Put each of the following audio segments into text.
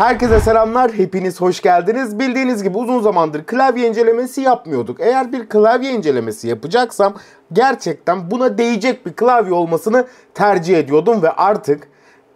Herkese selamlar, hepiniz hoş geldiniz. Bildiğiniz gibi uzun zamandır klavye incelemesi yapmıyorduk. Eğer bir klavye incelemesi yapacaksam gerçekten buna değecek bir klavye olmasını tercih ediyordum ve artık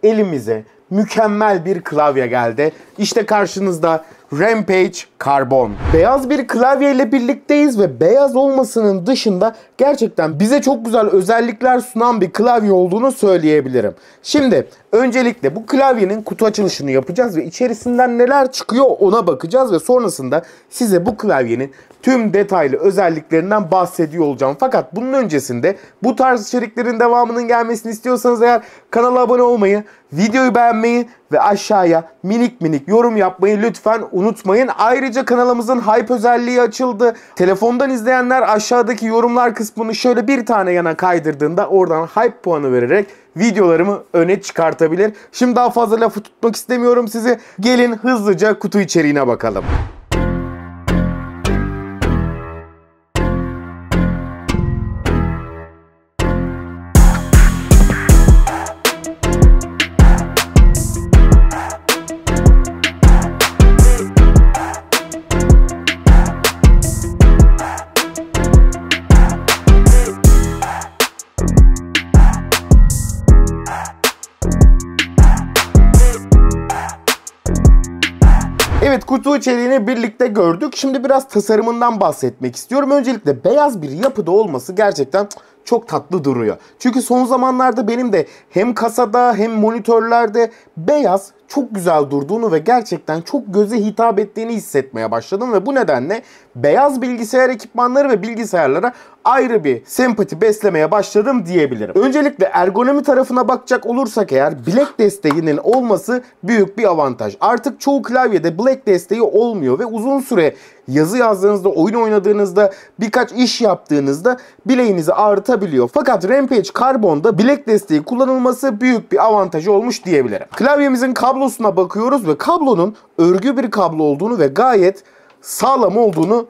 elimize mükemmel bir klavye geldi. İşte karşınızda Rampage Carbon. Beyaz bir klavye ile birlikteyiz ve beyaz olmasının dışında gerçekten bize çok güzel özellikler sunan bir klavye olduğunu söyleyebilirim. Şimdi öncelikle bu klavyenin kutu açılışını yapacağız ve içerisinden neler çıkıyor ona bakacağız ve sonrasında size bu klavyenin tüm detaylı özelliklerinden bahsediyor olacağım. Fakat bunun öncesinde bu tarz içeriklerin devamının gelmesini istiyorsanız eğer kanala abone olmayı, videoyu beğenmeyi ve aşağıya minik yorum yapmayı lütfen unutmayın. Ayrıca kanalımızın hype özelliği açıldı. Telefondan izleyenler aşağıdaki yorumlar kısmını şöyle bir tane yana kaydırdığında oradan hype puanı vererek videolarımı öne çıkartabilir. Şimdi daha fazla lafı tutmak istemiyorum sizi. Gelin hızlıca kutu içeriğine bakalım. Evet, kutu içeriğini birlikte gördük. Şimdi biraz tasarımından bahsetmek istiyorum. Öncelikle beyaz bir yapıda olması gerçekten çok tatlı duruyor. Çünkü son zamanlarda benim de hem kasada hem monitörlerde beyaz çok güzel durduğunu ve gerçekten çok göze hitap ettiğini hissetmeye başladım ve bu nedenle beyaz bilgisayar ekipmanları ve bilgisayarlara ayrı bir sempati beslemeye başladım diyebilirim. Öncelikle ergonomi tarafına bakacak olursak eğer bilek desteğinin olması büyük bir avantaj. Artık çoğu klavyede bilek desteği olmuyor ve uzun süre yazı yazdığınızda, oyun oynadığınızda, birkaç iş yaptığınızda bileğinizi ağrıtabiliyor. Fakat Rampage Carbon'da bilek desteği kullanılması büyük bir avantajı olmuş diyebilirim. Klavyemizin kablosuna bakıyoruz ve kablonun örgü bir kablo olduğunu ve gayet sağlam olduğunu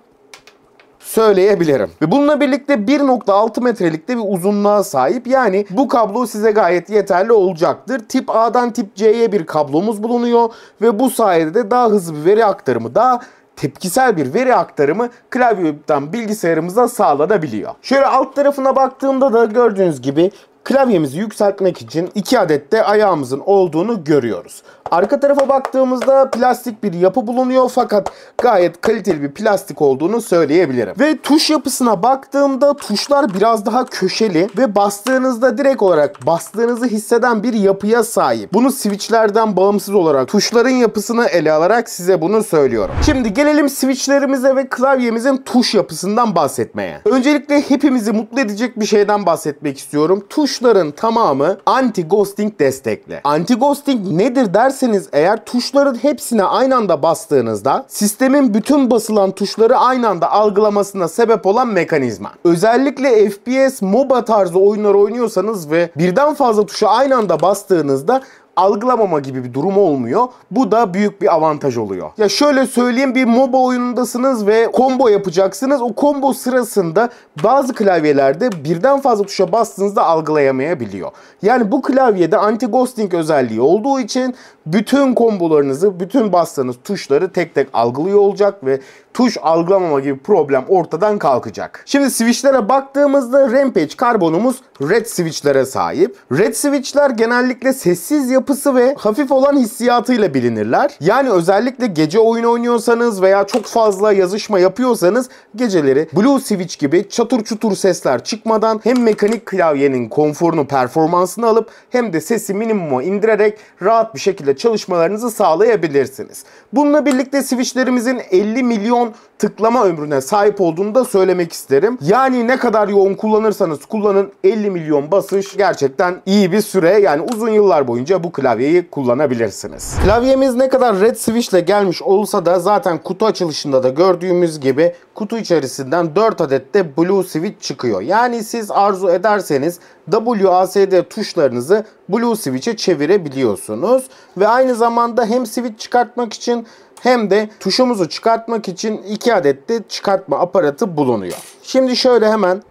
söyleyebilirim. Ve bununla birlikte 1.6 metrelikte bir uzunluğa sahip. Yani bu kablo size gayet yeterli olacaktır. Tip A'dan tip C'ye bir kablomuz bulunuyor ve bu sayede de daha hızlı bir veri aktarımı, daha tepkisel bir veri aktarımı klavyeden bilgisayarımıza sağlanabiliyor. Şöyle alt tarafına baktığımda da gördüğünüz gibi klavyemizi yükseltmek için 2 adet de ayağımızın olduğunu görüyoruz. Arka tarafa baktığımızda plastik bir yapı bulunuyor fakat gayet kaliteli bir plastik olduğunu söyleyebilirim. Ve tuş yapısına baktığımda tuşlar biraz daha köşeli ve bastığınızda direkt olarak bastığınızı hisseden bir yapıya sahip. Bunu switchlerden bağımsız olarak tuşların yapısını ele alarak size bunu söylüyorum. Şimdi gelelim switchlerimize ve klavyemizin tuş yapısından bahsetmeye. Öncelikle hepimizi mutlu edecek bir şeyden bahsetmek istiyorum. Tuşların tamamı anti-ghosting destekli. Anti-ghosting nedir derseniz eğer tuşların hepsine aynı anda bastığınızda sistemin bütün basılan tuşları aynı anda algılamasına sebep olan mekanizma. Özellikle FPS, MOBA tarzı oyunlar oynuyorsanız ve birden fazla tuşa aynı anda bastığınızda algılamama gibi bir durum olmuyor. Bu da büyük bir avantaj oluyor. Ya şöyle söyleyeyim, bir MOBA oyunundasınız ve combo yapacaksınız. O combo sırasında bazı klavyelerde birden fazla tuşa bastığınızda algılayamayabiliyor. Yani bu klavyede anti-ghosting özelliği olduğu için bütün kombolarınızı, bütün bastığınız tuşları tek tek algılıyor olacak ve tuş algılamama gibi problem ortadan kalkacak. Şimdi switchlere baktığımızda Rampage Carbon'umuz red switchlere sahip. Red switchler genellikle sessiz yapısı ve hafif olan hissiyatıyla bilinirler. Yani özellikle gece oyun oynuyorsanız veya çok fazla yazışma yapıyorsanız geceleri blue switch gibi çatır çutur sesler çıkmadan hem mekanik klavyenin konforunu, performansını alıp hem de sesi minimuma indirerek rahat bir şekilde çalışmalarınızı sağlayabilirsiniz. Bununla birlikte switchlerimizin 50 milyon tıklama ömrüne sahip olduğunu da söylemek isterim. Yani ne kadar yoğun kullanırsanız kullanın 50 milyon basış gerçekten iyi bir süre. Yani uzun yıllar boyunca bu klavyeyi kullanabilirsiniz. Klavyemiz ne kadar red switch ile gelmiş olsa da zaten kutu açılışında da gördüğümüz gibi kutu içerisinden 4 adet de blue switch çıkıyor. Yani siz arzu ederseniz WASD tuşlarınızı blue switch'e çevirebiliyorsunuz. Ve aynı zamanda hem switch çıkartmak için hem de tuşumuzu çıkartmak için 2 adet de çıkartma aparatı bulunuyor. Şimdi şöyle hemen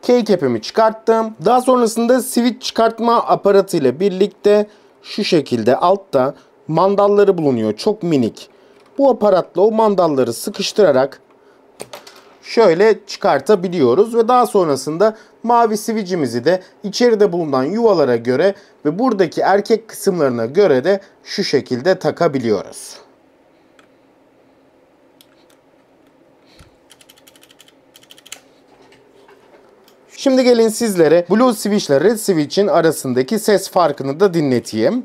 keycap'imi çıkarttım. Daha sonrasında switch çıkartma aparatı ile birlikte şu şekilde altta mandalları bulunuyor. Çok minik. Bu aparatla o mandalları sıkıştırarak şöyle çıkartabiliyoruz ve daha sonrasında mavi switch'imizi de içeride bulunan yuvalara göre ve buradaki erkek kısımlarına göre de şu şekilde takabiliyoruz. Şimdi gelin sizlere Blue Switch ile Red Switch'in arasındaki ses farkını da dinleteyim.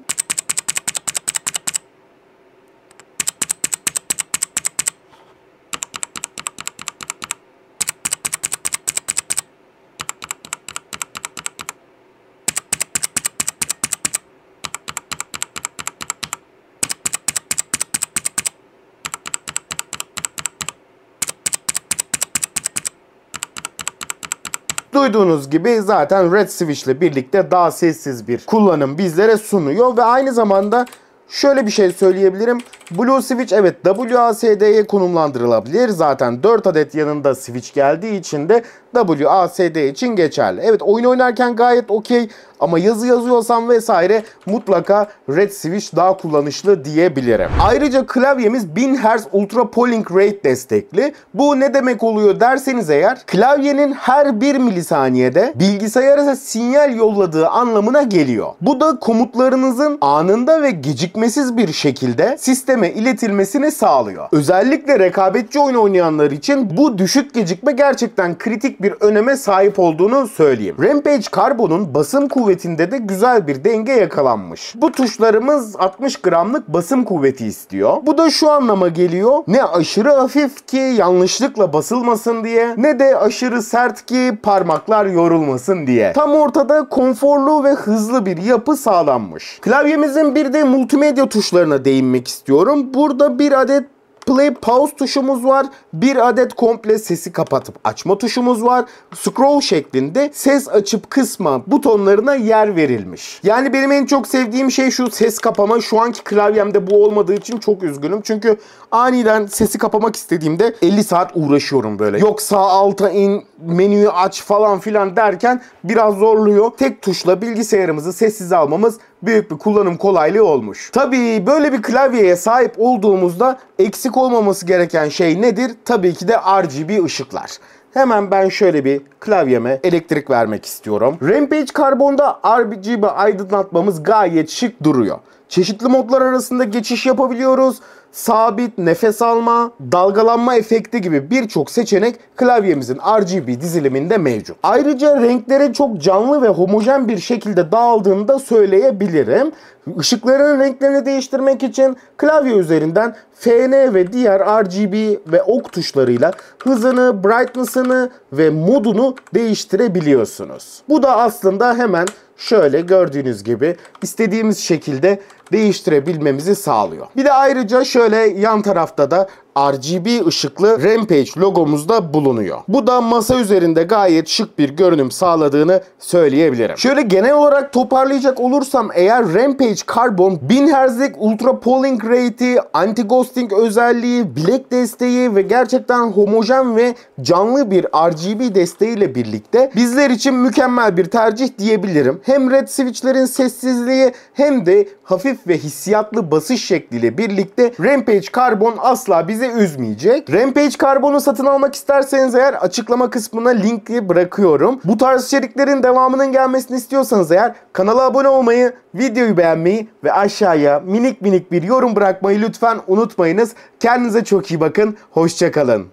Duyduğunuz gibi zaten Red Switch ile birlikte daha sessiz bir kullanım bizlere sunuyor ve aynı zamanda şöyle bir şey söyleyebilirim. Blue Switch evet WASD'ye konumlandırılabilir. Zaten 4 adet yanında switch geldiği için de WASD için geçerli. Evet, oyun oynarken gayet okey ama yazı yazıyorsam vesaire mutlaka Red Switch daha kullanışlı diyebilirim. Ayrıca klavyemiz 1000 Hz Ultra Polling Rate destekli. Bu ne demek oluyor derseniz eğer, klavyenin her 1 milisaniyede bilgisayara sinyal yolladığı anlamına geliyor. Bu da komutlarınızın anında ve gecikmesiz bir şekilde sisteme iletilmesini sağlıyor. Özellikle rekabetçi oyun oynayanlar için bu düşük gecikme gerçekten kritik bir öneme sahip olduğunu söyleyeyim. Rampage Carbon'un basım kuvvetinde de güzel bir denge yakalanmış. Bu tuşlarımız 60 gramlık basım kuvveti istiyor. Bu da şu anlama geliyor: ne aşırı hafif ki yanlışlıkla basılmasın diye, ne de aşırı sert ki parmaklar yorulmasın diye. Tam ortada konforlu ve hızlı bir yapı sağlanmış. Klavyemizin bir de multimedya tuşlarına değinmek istiyorum. Burada bir adet play pause tuşumuz var. Bir adet komple sesi kapatıp açma tuşumuz var. Scroll şeklinde ses açıp kısma butonlarına yer verilmiş. Yani benim en çok sevdiğim şey şu ses kapama. Şu anki klavyemde bu olmadığı için çok üzgünüm. Çünkü aniden sesi kapamak istediğimde 50 saat uğraşıyorum böyle. Yok sağ alta in, menüyü aç falan filan derken biraz zorluyor. Tek tuşla bilgisayarımızı sessize almamız büyük bir kullanım kolaylığı olmuş. Tabii böyle bir klavyeye sahip olduğumuzda eksik olmaması gereken şey nedir? Tabii ki de RGB ışıklar. Hemen ben şöyle bir klavyeme elektrik vermek istiyorum. Rampage Carbon'da RGB aydınlatmamız gayet şık duruyor. Çeşitli modlar arasında geçiş yapabiliyoruz. Sabit, nefes alma, dalgalanma efekti gibi birçok seçenek klavyemizin RGB diziliminde mevcut. Ayrıca renkleri çok canlı ve homojen bir şekilde dağıldığını da söyleyebilirim. Işıkların renklerini değiştirmek için klavye üzerinden FN ve diğer RGB ve ok tuşlarıyla hızını, brightness'ını ve modunu değiştirebiliyorsunuz. Bu da aslında hemen şöyle gördüğünüz gibi istediğimiz şekilde değiştirebilmemizi sağlıyor. Bir de ayrıca şöyle yan tarafta da RGB ışıklı Rampage logomuz da bulunuyor. Bu da masa üzerinde gayet şık bir görünüm sağladığını söyleyebilirim. Şöyle genel olarak toparlayacak olursam eğer, Rampage Carbon 1000 Hz'lik Ultra Polling Rate'i, Anti-Ghosting özelliği, bilek desteği ve gerçekten homojen ve canlı bir RGB desteğiyle birlikte bizler için mükemmel bir tercih diyebilirim. Hem Red Switch'lerin sessizliği hem de hafif ve hissiyatlı basış şekliyle birlikte Rampage Carbon asla bizi üzmeyecek. Rampage Carbon'u satın almak isterseniz eğer açıklama kısmına linki bırakıyorum. Bu tarz içeriklerin devamının gelmesini istiyorsanız eğer kanala abone olmayı, videoyu beğenmeyi ve aşağıya minik minik bir yorum bırakmayı lütfen unutmayınız. Kendinize çok iyi bakın. Hoşça kalın.